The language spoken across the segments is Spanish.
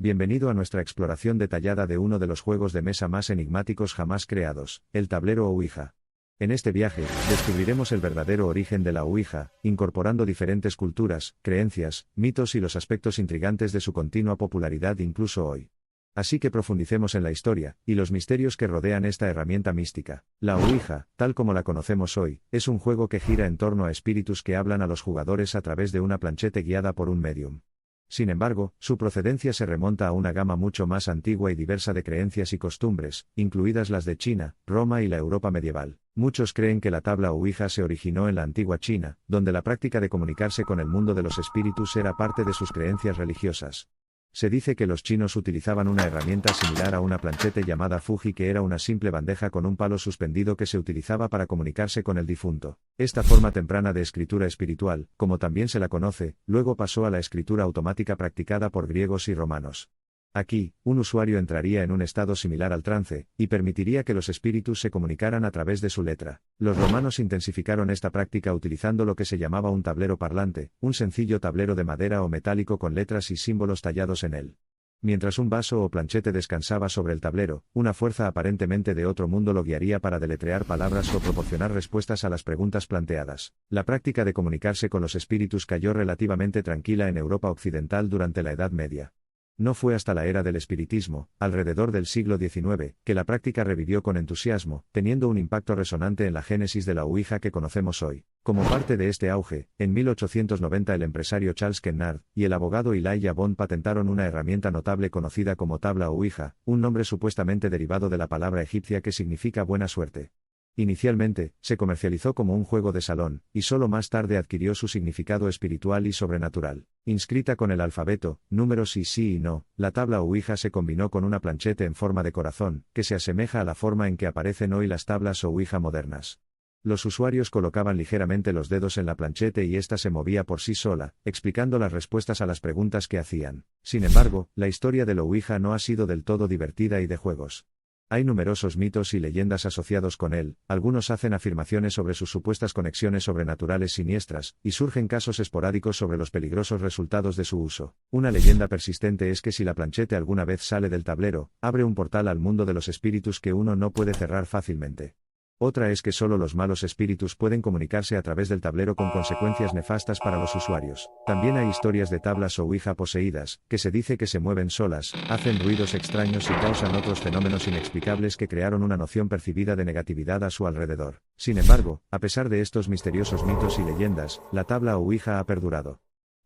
Bienvenido a nuestra exploración detallada de uno de los juegos de mesa más enigmáticos jamás creados, el tablero Ouija. En este viaje, descubriremos el verdadero origen de la Ouija, incorporando diferentes culturas, creencias, mitos y los aspectos intrigantes de su continua popularidad incluso hoy. Así que profundicemos en la historia, y los misterios que rodean esta herramienta mística. La Ouija, tal como la conocemos hoy, es un juego que gira en torno a espíritus que hablan a los jugadores a través de una planchete guiada por un medium. Sin embargo, su procedencia se remonta a una gama mucho más antigua y diversa de creencias y costumbres, incluidas las de China, Roma y la Europa medieval. Muchos creen que la tabla Ouija se originó en la antigua China, donde la práctica de comunicarse con el mundo de los espíritus era parte de sus creencias religiosas. Se dice que los chinos utilizaban una herramienta similar a una planchete llamada Fuji, que era una simple bandeja con un palo suspendido que se utilizaba para comunicarse con el difunto. Esta forma temprana de escritura espiritual, como también se la conoce, luego pasó a la escritura automática practicada por griegos y romanos. Aquí, un usuario entraría en un estado similar al trance, y permitiría que los espíritus se comunicaran a través de su letra. Los romanos intensificaron esta práctica utilizando lo que se llamaba un tablero parlante, un sencillo tablero de madera o metálico con letras y símbolos tallados en él. Mientras un vaso o planchete descansaba sobre el tablero, una fuerza aparentemente de otro mundo lo guiaría para deletrear palabras o proporcionar respuestas a las preguntas planteadas. La práctica de comunicarse con los espíritus cayó relativamente tranquila en Europa occidental durante la Edad Media. No fue hasta la era del espiritismo, alrededor del siglo XIX, que la práctica revivió con entusiasmo, teniendo un impacto resonante en la génesis de la Ouija que conocemos hoy. Como parte de este auge, en 1890 el empresario Charles Kennard y el abogado Elijah Bond patentaron una herramienta notable conocida como tabla Ouija, un nombre supuestamente derivado de la palabra egipcia que significa buena suerte. Inicialmente, se comercializó como un juego de salón, y solo más tarde adquirió su significado espiritual y sobrenatural. Inscrita con el alfabeto, números y sí y no, la tabla Ouija se combinó con una planchete en forma de corazón, que se asemeja a la forma en que aparecen hoy las tablas Ouija modernas. Los usuarios colocaban ligeramente los dedos en la planchete y ésta se movía por sí sola, explicando las respuestas a las preguntas que hacían. Sin embargo, la historia de la Ouija no ha sido del todo divertida y de juegos. Hay numerosos mitos y leyendas asociados con él, algunos hacen afirmaciones sobre sus supuestas conexiones sobrenaturales siniestras, y surgen casos esporádicos sobre los peligrosos resultados de su uso. Una leyenda persistente es que si la planchete alguna vez sale del tablero, abre un portal al mundo de los espíritus que uno no puede cerrar fácilmente. Otra es que solo los malos espíritus pueden comunicarse a través del tablero con consecuencias nefastas para los usuarios. También hay historias de tablas Ouija poseídas, que se dice que se mueven solas, hacen ruidos extraños y causan otros fenómenos inexplicables que crearon una noción percibida de negatividad a su alrededor. Sin embargo, a pesar de estos misteriosos mitos y leyendas, la tabla Ouija ha perdurado.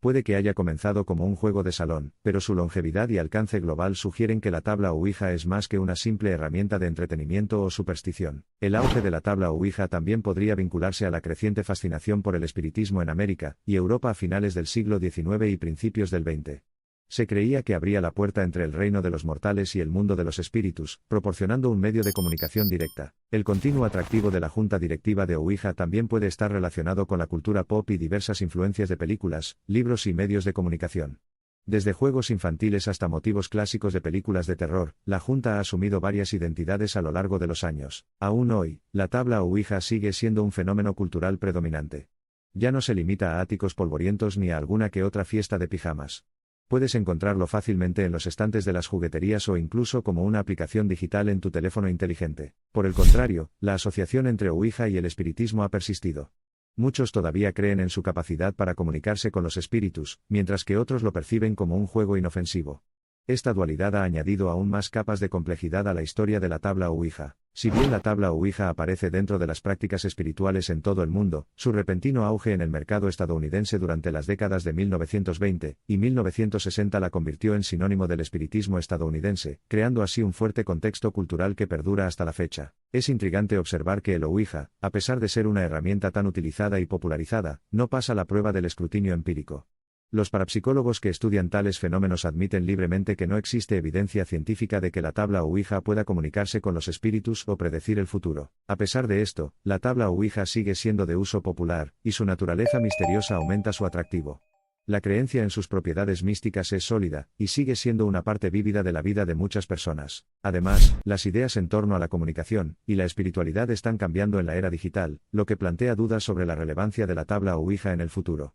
Puede que haya comenzado como un juego de salón, pero su longevidad y alcance global sugieren que la tabla Ouija es más que una simple herramienta de entretenimiento o superstición. El auge de la tabla Ouija también podría vincularse a la creciente fascinación por el espiritismo en América y Europa a finales del siglo XIX y principios del XX. Se creía que abría la puerta entre el reino de los mortales y el mundo de los espíritus, proporcionando un medio de comunicación directa. El continuo atractivo de la junta directiva de Ouija también puede estar relacionado con la cultura pop y diversas influencias de películas, libros y medios de comunicación. Desde juegos infantiles hasta motivos clásicos de películas de terror, la junta ha asumido varias identidades a lo largo de los años. Aún hoy, la tabla Ouija sigue siendo un fenómeno cultural predominante. Ya no se limita a áticos polvorientos ni a alguna que otra fiesta de pijamas. Puedes encontrarlo fácilmente en los estantes de las jugueterías o incluso como una aplicación digital en tu teléfono inteligente. Por el contrario, la asociación entre Ouija y el espiritismo ha persistido. Muchos todavía creen en su capacidad para comunicarse con los espíritus, mientras que otros lo perciben como un juego inofensivo. Esta dualidad ha añadido aún más capas de complejidad a la historia de la tabla Ouija. Si bien la tabla Ouija aparece dentro de las prácticas espirituales en todo el mundo, su repentino auge en el mercado estadounidense durante las décadas de 1920 y 1960 la convirtió en sinónimo del espiritismo estadounidense, creando así un fuerte contexto cultural que perdura hasta la fecha. Es intrigante observar que el Ouija, a pesar de ser una herramienta tan utilizada y popularizada, no pasa la prueba del escrutinio empírico. Los parapsicólogos que estudian tales fenómenos admiten libremente que no existe evidencia científica de que la tabla Ouija pueda comunicarse con los espíritus o predecir el futuro. A pesar de esto, la tabla Ouija sigue siendo de uso popular, y su naturaleza misteriosa aumenta su atractivo. La creencia en sus propiedades místicas es sólida, y sigue siendo una parte vívida de la vida de muchas personas. Además, las ideas en torno a la comunicación y la espiritualidad están cambiando en la era digital, lo que plantea dudas sobre la relevancia de la tabla Ouija en el futuro.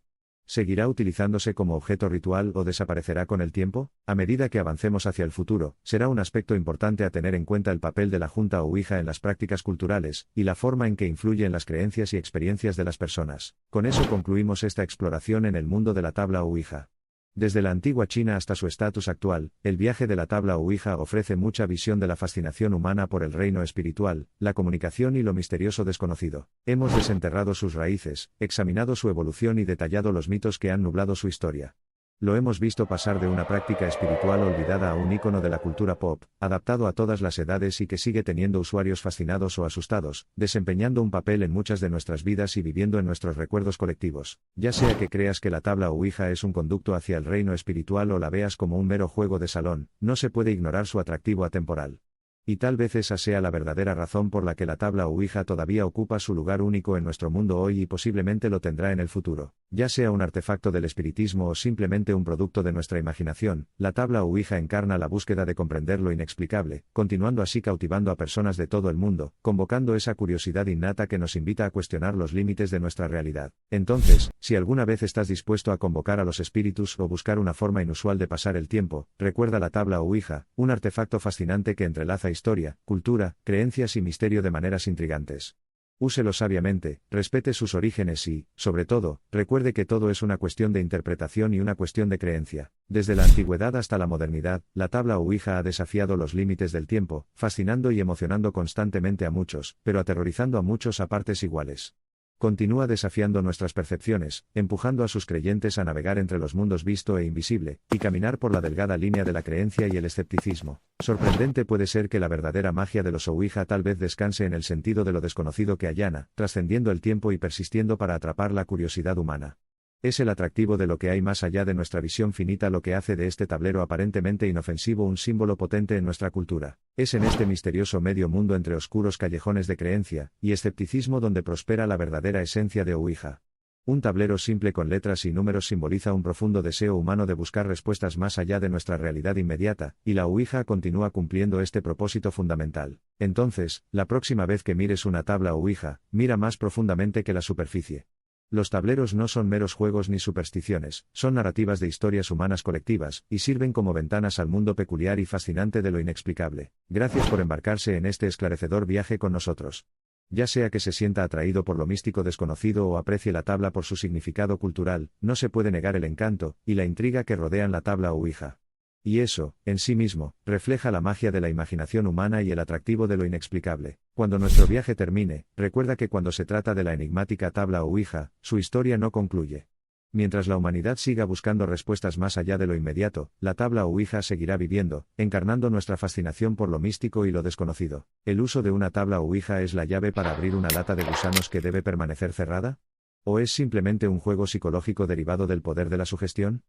¿Seguirá utilizándose como objeto ritual o desaparecerá con el tiempo? A medida que avancemos hacia el futuro, será un aspecto importante a tener en cuenta el papel de la Junta Ouija en las prácticas culturales, y la forma en que influye en las creencias y experiencias de las personas. Con eso concluimos esta exploración en el mundo de la tabla Ouija. Desde la antigua China hasta su estatus actual, el viaje de la tabla Ouija ofrece mucha visión de la fascinación humana por el reino espiritual, la comunicación y lo misterioso desconocido. Hemos desenterrado sus raíces, examinado su evolución y detallado los mitos que han nublado su historia. Lo hemos visto pasar de una práctica espiritual olvidada a un ícono de la cultura pop, adaptado a todas las edades y que sigue teniendo usuarios fascinados o asustados, desempeñando un papel en muchas de nuestras vidas y viviendo en nuestros recuerdos colectivos. Ya sea que creas que la tabla Ouija es un conducto hacia el reino espiritual o la veas como un mero juego de salón, no se puede ignorar su atractivo atemporal. Y tal vez esa sea la verdadera razón por la que la tabla Ouija todavía ocupa su lugar único en nuestro mundo hoy y posiblemente lo tendrá en el futuro. Ya sea un artefacto del espiritismo o simplemente un producto de nuestra imaginación, la tabla Ouija encarna la búsqueda de comprender lo inexplicable, continuando así cautivando a personas de todo el mundo, convocando esa curiosidad innata que nos invita a cuestionar los límites de nuestra realidad. Entonces, si alguna vez estás dispuesto a convocar a los espíritus o buscar una forma inusual de pasar el tiempo, recuerda la tabla Ouija, un artefacto fascinante que entrelaza historia, cultura, creencias y misterio de maneras intrigantes. Úselo sabiamente, respete sus orígenes y, sobre todo, recuerde que todo es una cuestión de interpretación y una cuestión de creencia. Desde la antigüedad hasta la modernidad, la tabla Ouija ha desafiado los límites del tiempo, fascinando y emocionando constantemente a muchos, pero aterrorizando a muchos a partes iguales. Continúa desafiando nuestras percepciones, empujando a sus creyentes a navegar entre los mundos visto e invisible, y caminar por la delgada línea de la creencia y el escepticismo. Sorprendente puede ser que la verdadera magia de los Ouija tal vez descanse en el sentido de lo desconocido que allana, trascendiendo el tiempo y persistiendo para atrapar la curiosidad humana. Es el atractivo de lo que hay más allá de nuestra visión finita lo que hace de este tablero aparentemente inofensivo un símbolo potente en nuestra cultura. Es en este misterioso medio mundo entre oscuros callejones de creencia y escepticismo donde prospera la verdadera esencia de Ouija. Un tablero simple con letras y números simboliza un profundo deseo humano de buscar respuestas más allá de nuestra realidad inmediata, y la Ouija continúa cumpliendo este propósito fundamental. Entonces, la próxima vez que mires una tabla Ouija, mira más profundamente que la superficie. Los tableros no son meros juegos ni supersticiones, son narrativas de historias humanas colectivas, y sirven como ventanas al mundo peculiar y fascinante de lo inexplicable. Gracias por embarcarse en este esclarecedor viaje con nosotros. Ya sea que se sienta atraído por lo místico desconocido o aprecie la tabla por su significado cultural, no se puede negar el encanto y la intriga que rodean la tabla Ouija. Y eso, en sí mismo, refleja la magia de la imaginación humana y el atractivo de lo inexplicable. Cuando nuestro viaje termine, recuerda que cuando se trata de la enigmática tabla Ouija, su historia no concluye. Mientras la humanidad siga buscando respuestas más allá de lo inmediato, la tabla Ouija seguirá viviendo, encarnando nuestra fascinación por lo místico y lo desconocido. ¿El uso de una tabla Ouija es la llave para abrir una lata de gusanos que debe permanecer cerrada? ¿O es simplemente un juego psicológico derivado del poder de la sugestión?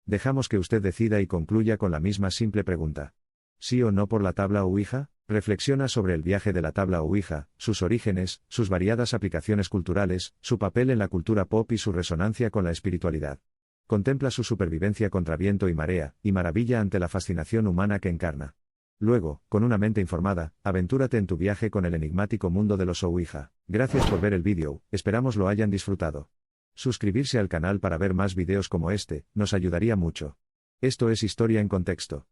Dejamos que usted decida y concluya con la misma simple pregunta. ¿Sí o no por la tabla Ouija? Reflexiona sobre el viaje de la tabla Ouija, sus orígenes, sus variadas aplicaciones culturales, su papel en la cultura pop y su resonancia con la espiritualidad. Contempla su supervivencia contra viento y marea, y maravilla ante la fascinación humana que encarna. Luego, con una mente informada, aventúrate en tu viaje con el enigmático mundo de los Ouija. Gracias por ver el vídeo, esperamos lo hayan disfrutado. Suscribirse al canal para ver más videos como este, nos ayudaría mucho. Esto es Historia en Contexto.